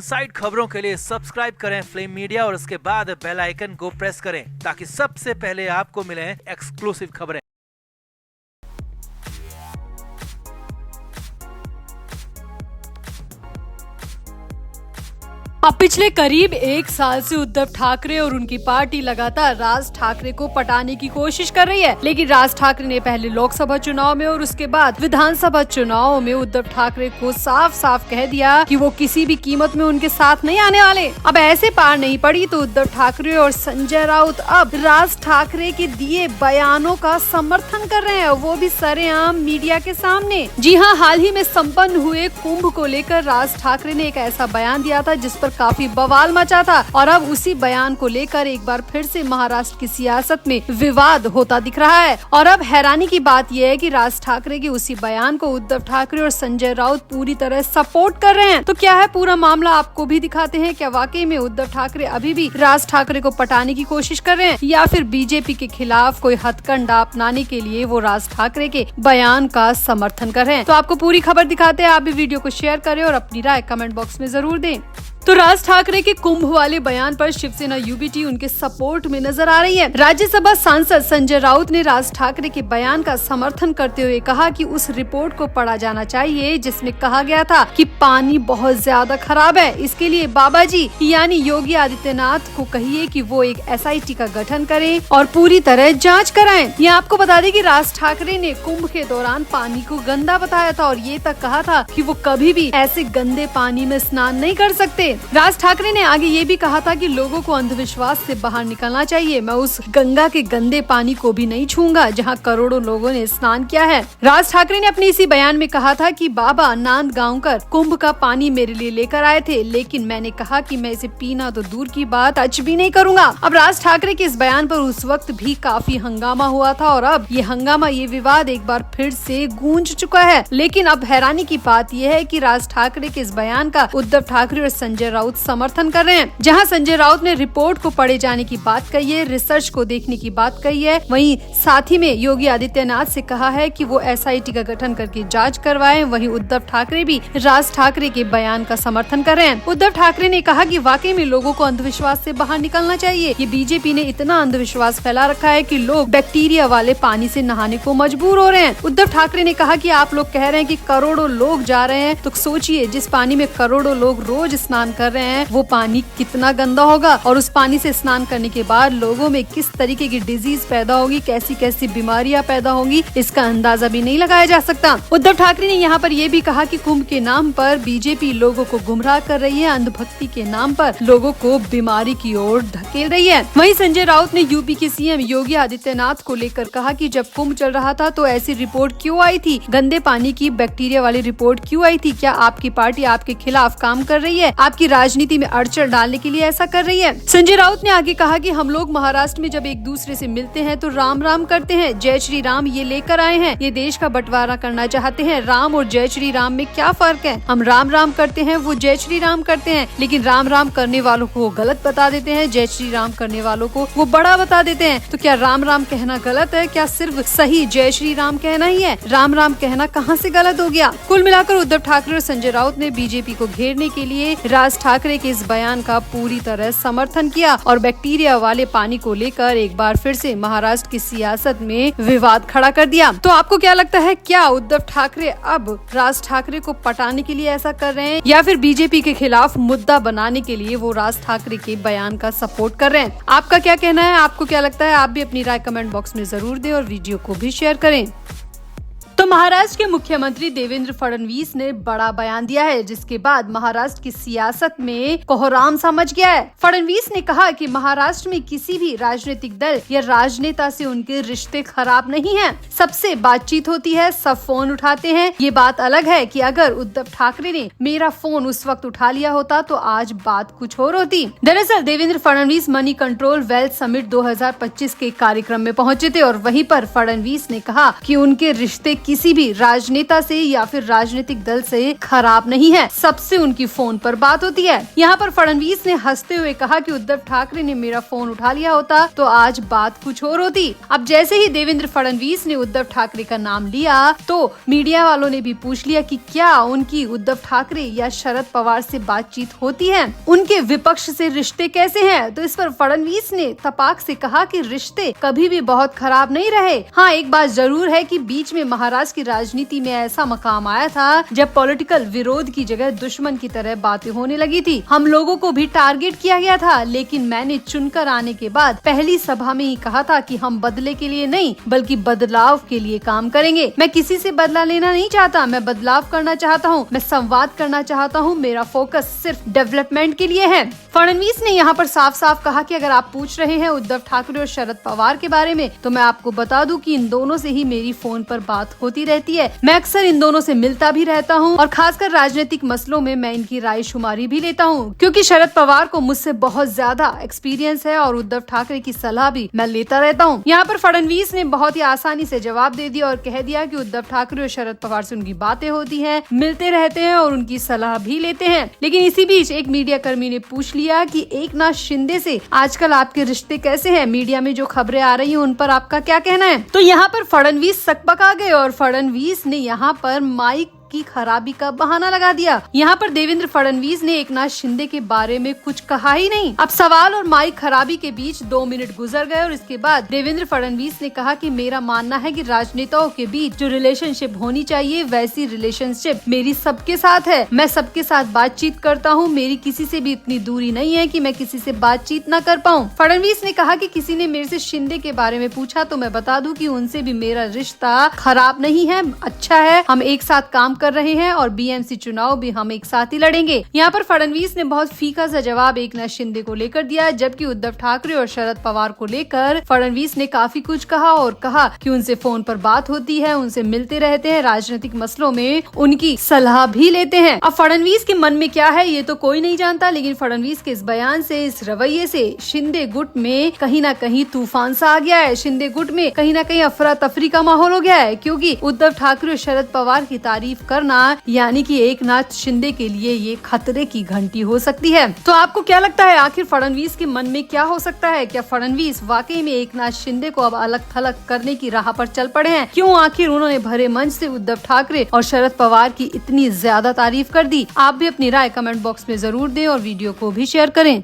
Side खबरों के लिए सब्सक्राइब करें फ्लेम मीडिया और उसके बाद बेल आइकन को प्रेस करें ताकि सबसे पहले आपको मिले एक्सक्लूसिव खबरें। अब पिछले करीब एक साल से उद्धव ठाकरे और उनकी पार्टी लगातार राज ठाकरे को पटाने की कोशिश कर रही है, लेकिन राज ठाकरे ने पहले लोकसभा चुनाव में और उसके बाद विधानसभा चुनाव में उद्धव ठाकरे को साफ साफ कह दिया कि वो किसी भी कीमत में उनके साथ नहीं आने वाले। अब ऐसे पार नहीं पड़ी तो उद्धव ठाकरे और संजय राउत अब राज ठाकरे के दिए बयानों का समर्थन कर रहे हैं, वो भी सरेआम मीडिया के सामने। जी हाँ, हाल ही में संपन्न हुए कुंभ को लेकर राज ठाकरे ने एक ऐसा बयान दिया था जिस पर काफी बवाल मचा था और अब उसी बयान को लेकर एक बार फिर से महाराष्ट्र की सियासत में विवाद होता दिख रहा है। और अब हैरानी की बात यह है कि राज ठाकरे के उसी बयान को उद्धव ठाकरे और संजय राउत पूरी तरह सपोर्ट कर रहे हैं। तो क्या है पूरा मामला, आपको भी दिखाते हैं। क्या वाकई में उद्धव ठाकरे अभी भी राज ठाकरे को पटाने की कोशिश कर रहे हैं या फिर बीजेपी के खिलाफ कोई हथकंडा अपनाने के लिए वो राज ठाकरे के बयान का समर्थन कर रहे हैं? तो आपको पूरी खबर दिखाते हैं। आप भी वीडियो को शेयर करें और अपनी राय कमेंट बॉक्स में जरूर दें। तो राज ठाकरे के कुंभ वाले बयान पर शिवसेना यूबीटी उनके सपोर्ट में नजर आ रही है। राज्यसभा सांसद संजय राउत ने राज ठाकरे के बयान का समर्थन करते हुए कहा कि उस रिपोर्ट को पढ़ा जाना चाहिए जिसमें कहा गया था कि पानी बहुत ज्यादा खराब है। इसके लिए बाबा जी यानी योगी आदित्यनाथ को कहिए कि वो एक SIT का गठन करें और पूरी तरह जाँच कराएं। ये आपको बता दें कि राज ठाकरे ने कुंभ के दौरान पानी को गंदा बताया था और ये तक कहा था कि वो कभी भी ऐसे गंदे पानी में स्नान नहीं कर सकते। राज ठाकरे ने आगे ये भी कहा था कि लोगों को अंधविश्वास से बाहर निकलना चाहिए। मैं उस गंगा के गंदे पानी को भी नहीं छूंगा जहां करोड़ों लोगों ने स्नान किया है। राज ठाकरे ने अपने इसी बयान में कहा था कि बाबा नांदगांवकर कुंभ का पानी मेरे लिए लेकर आए थे, लेकिन मैंने कहा कि मैं इसे पीना तो दूर की बात टच भी नहीं करूंगा। अब राज ठाकरे के इस बयान पर उस वक्त भी काफी हंगामा हुआ था और अब ये हंगामा, ये विवाद एक बार फिर से गूंज चुका है। लेकिन अब हैरानी की बात यह है कि राज ठाकरे के इस बयान का उद्धव ठाकरे और संजय राउत समर्थन कर रहे हैं। जहां संजय राउत ने रिपोर्ट को पढ़े जाने की बात कही है, रिसर्च को देखने की बात कही है, वहीं साथ ही में योगी आदित्यनाथ से कहा है कि वो SIT का गठन करके जांच करवाएं। वहीं उद्धव ठाकरे भी राज ठाकरे के बयान का समर्थन कर रहे हैं। उद्धव ठाकरे ने कहा कि वाकई में लोगों को अंधविश्वास से बाहर निकलना चाहिए। ये बीजेपी ने इतना अंधविश्वास फैला रखा है कि लोग बैक्टीरिया वाले पानी से नहाने को मजबूर हो रहे हैं। उद्धव ठाकरे ने कहा कि आप लोग कह रहे हैं कि करोड़ों लोग जा रहे हैं, तो सोचिए जिस पानी में करोड़ों लोग रोज स्नान कर रहे हैं वो पानी कितना गंदा होगा और उस पानी से स्नान करने के बाद लोगों में किस तरीके की डिजीज पैदा होगी, कैसी कैसी बीमारियां पैदा होंगी, इसका अंदाजा भी नहीं लगाया जा सकता। उद्धव ठाकरे ने यहाँ पर ये भी कहा कि कुंभ के नाम पर बीजेपी लोगों को गुमराह कर रही है, अंधभक्ति के नाम पर लोगों को बीमारी की ओर धकेल रही है। वहीं संजय राउत ने यूपी के CM योगी आदित्यनाथ को लेकर कहा कि जब कुंभ चल रहा था तो ऐसी रिपोर्ट क्यों आई थी, गंदे पानी की बैक्टीरिया वाली रिपोर्ट क्यों आई थी? क्या आपकी पार्टी आपके खिलाफ काम कर रही है, आपकी राजनीति में अड़चन डालने के लिए ऐसा कर रही है? संजय राउत ने आगे कहा कि हम लोग महाराष्ट्र में जब एक दूसरे से मिलते हैं तो राम राम करते हैं, जय श्री राम ये लेकर आए हैं, ये देश का बंटवारा करना चाहते हैं। राम और जय श्री राम में क्या फर्क है? हम राम राम करते हैं, वो जय श्री राम करते हैं, लेकिन राम राम करने वालों को गलत बता देते हैं, जय श्री राम करने वालों को वो बड़ा बता देते हैं। तो क्या राम राम कहना गलत है? क्या सिर्फ सही जय श्री राम कहना ही है? राम राम कहना कहाँ से गलत हो गया? कुल मिलाकर उद्धव ठाकरे और संजय राउत ने बीजेपी को घेरने के लिए राज ठाकरे के इस बयान का पूरी तरह समर्थन किया और बैक्टीरिया वाले पानी को लेकर एक बार फिर से महाराष्ट्र की सियासत में विवाद खड़ा कर दिया। तो आपको क्या लगता है, क्या उद्धव ठाकरे अब राज ठाकरे को पटाने के लिए ऐसा कर रहे हैं या फिर बीजेपी के खिलाफ मुद्दा बनाने के लिए वो राज ठाकरे के बयान का सपोर्ट कर रहे हैं? आपका क्या कहना है, आपको क्या लगता है? आप भी अपनी राय कमेंट बॉक्स में जरूर दें और वीडियो को भी शेयर करें। तो महाराष्ट्र के मुख्यमंत्री देवेंद्र फडणवीस ने बड़ा बयान दिया है जिसके बाद महाराष्ट्र की सियासत में कोहराम सा मच गया है। फडणवीस ने कहा कि महाराष्ट्र में किसी भी राजनीतिक दल या राजनेता से उनके रिश्ते खराब नहीं हैं। सबसे बातचीत होती है, सब फोन उठाते हैं। ये बात अलग है कि अगर उद्धव ठाकरे ने मेरा फोन उस वक्त उठा लिया होता तो आज बात कुछ और होती। दरअसल Devendra Fadnavis money control wealth summit 2025 के कार्यक्रम में पहुंचे थे और वहीं पर फडणवीस ने कहा कि उनके रिश्ते किसी भी राजनेता से या फिर राजनीतिक दल से खराब नहीं है, सबसे उनकी फोन पर बात होती है। यहाँ पर फडणवीस ने हंसते हुए कहा कि उद्धव ठाकरे ने मेरा फोन उठा लिया होता तो आज बात कुछ और होती। अब जैसे ही देवेंद्र फडणवीस ने उद्धव ठाकरे का नाम लिया तो मीडिया वालों ने भी पूछ लिया कि क्या उनकी उद्धव ठाकरे या शरद पवार से बातचीत होती है, उनके विपक्ष से रिश्ते कैसे हैं। तो इस पर फडणवीस ने तपाक से कहा कि रिश्ते कभी भी बहुत खराब नहीं रहे। हाँ, एक बात जरूर है कि बीच में महाराष्ट्र की राजनीति में ऐसा मकाम आया था जब पॉलिटिकल विरोध की जगह दुश्मन की तरह बातें होने लगी थी। हम लोगों को भी टारगेट किया गया था, लेकिन मैंने चुनकर आने के बाद पहली सभा में ही कहा था कि हम बदले के लिए नहीं बल्कि बदलाव के लिए काम करेंगे। मैं किसी से बदला लेना नहीं चाहता, मैं बदलाव करना चाहता हूँ, मैं संवाद करना चाहता हूँ। मेरा फोकस सिर्फ डेवलपमेंट के लिए है। फडणवीस ने यहाँ पर साफ साफ कहा कि अगर आप पूछ रहे हैं उद्धव ठाकरे और शरद पवार के बारे में तो मैं आपको बता दूं कि इन दोनों से ही मेरी फोन पर बात होती रहती है। मैं अक्सर इन दोनों से मिलता भी रहता हूँ और खासकर राजनीतिक मसलों में मैं इनकी राय शुमारी भी लेता हूँ, क्योंकि शरद पवार को मुझसे बहुत ज्यादा एक्सपीरियंस है और उद्धव ठाकरे की सलाह भी मैं लेता रहता हूँ। यहाँ पर फडणवीस ने बहुत ही आसानी से जवाब दे दिया और कह दिया कि उद्धव ठाकरे और शरद पवार से उनकी बातें होती हैं, मिलते रहते हैं और उनकी सलाह भी लेते हैं। लेकिन इसी बीच एक मीडिया कर्मी ने पूछ लिया कि एकनाथ शिंदे से आजकल आपके रिश्ते कैसे हैं, मीडिया में जो खबरें आ रही हैं उन पर आपका क्या कहना है। तो यहाँ पर फडणवीस सकपका गए और फडणवीस ने यहाँ पर माइक की खराबी का बहाना लगा दिया। यहाँ पर देवेंद्र फडणवीस ने एकनाथ शिंदे के बारे में कुछ कहा ही नहीं। अब सवाल और माइक खराबी के बीच 2 मिनट गुजर गए और इसके बाद देवेंद्र फडणवीस ने कहा कि मेरा मानना है कि राजनेताओं के बीच जो रिलेशनशिप होनी चाहिए वैसी रिलेशनशिप मेरी सबके साथ है। मैं सबके साथ बातचीत करता हूँ, मेरी किसी से भी इतनी दूरी नहीं है कि मैं किसी से बातचीत न कर पाऊँ। फडणवीस ने कहा कि किसी ने मेरे से शिंदे के बारे में पूछा तो मैं बता दूं कि उनसे भी मेरा रिश्ता खराब नहीं है, अच्छा है। हम एक साथ काम कर रहे हैं और बीएमसी चुनाव भी हम एक साथ ही लड़ेंगे। यहाँ पर फडणवीस ने बहुत फीका सा जवाब एकनाथ शिंदे को लेकर दिया, जबकि उद्धव ठाकरे और शरद पवार को लेकर फडणवीस ने काफी कुछ कहा और कहा कि उनसे फोन पर बात होती है, उनसे मिलते रहते हैं, राजनीतिक मसलों में उनकी सलाह भी लेते हैं। अब फडणवीस के मन में क्या है ये तो कोई नहीं जानता, लेकिन फडणवीस के इस बयान से, इस रवैये से शिंदे गुट में कहीं ना कहीं तूफान सा आ गया है। शिंदे गुट में कहीं ना कहीं अफरा तफरी का माहौल हो गया है, क्योंकि उद्धव ठाकरे और शरद पवार की तारीफ करना यानी कि एकनाथ शिंदे के लिए ये खतरे की घंटी हो सकती है। तो आपको क्या लगता है आखिर फडणवीस के मन में क्या हो सकता है? क्या फडणवीस वाकई में एकनाथ शिंदे को अब अलग थलग करने की राह पर चल पड़े हैं? क्यों आखिर उन्होंने भरे मंच से उद्धव ठाकरे और शरद पवार की इतनी ज्यादा तारीफ कर दी? आप भी अपनी राय कमेंट बॉक्स में जरूर दें और वीडियो को भी शेयर करें।